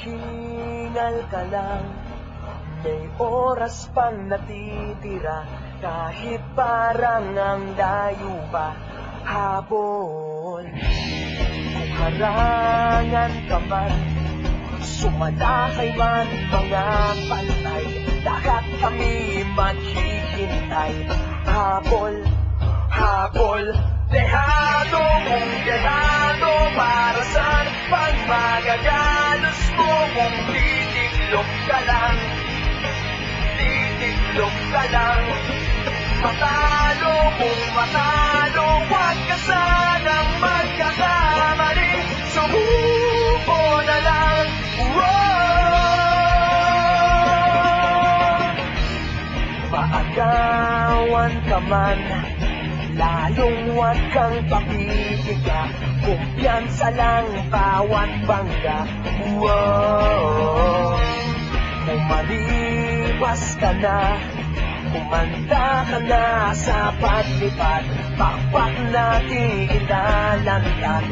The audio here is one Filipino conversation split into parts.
Hinihingal ka lang, may oras pang natitira, kahit parang ang layo pa, habol. Kung harangan ka man, sumalakay man mga pantay, lahat kami maghihintay. Habol, habol, dehado kung dehado, para saan pang magagalos mo kung titiklop ka lang, titiklop ka lang. Matalo kung matalo, huwag ka sanang magkakamali, sumuko na lang. Paagawan ka man, lalong huwag kang papipiga, kumpiyansa lang bawat bangga. Umaliwas ka na, kumanda ka na sa paglipad, pakpak natin ilalantad.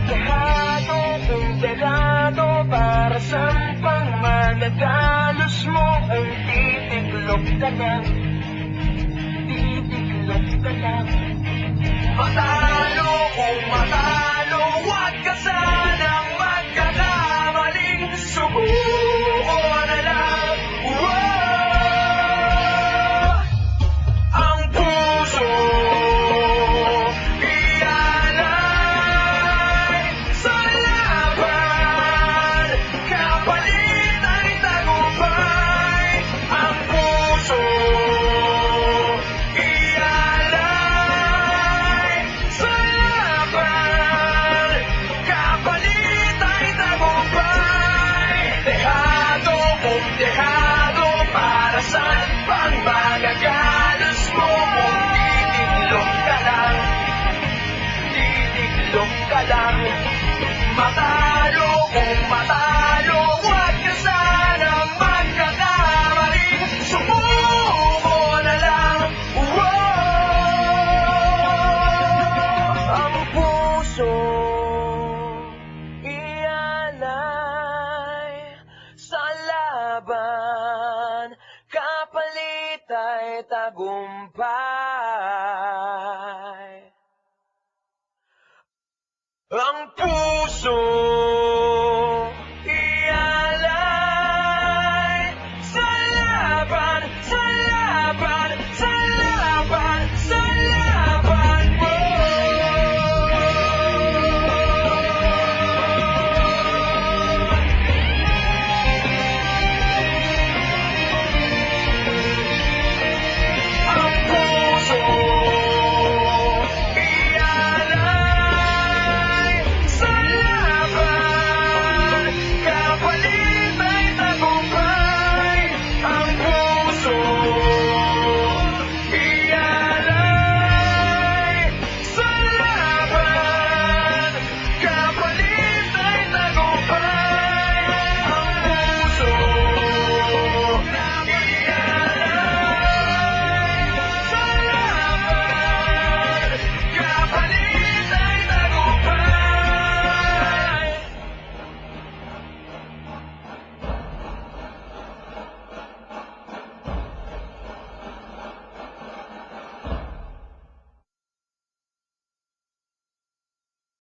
Dehado kung dehado, para saan pang magagalos mo kung titiklop ka lang, titiklop ka lang. Matalo kung matalo, huwag ka sanang magkakamaling, sumuko na lang. Ang puso ialay sa laban, kapalit ay tagumpay. Ang puso ialay sa laban, kapalit ay tagumpay. Dehado kung dehado, para saan pang magagalos mo kung titiklop ka lang, titiklop ka lang. Matalo kung matalo, huwag ka sanang magkakamali, sumuko na lang. Ang puso ialay sa laban, kapalit ay tagumpay. Ang puso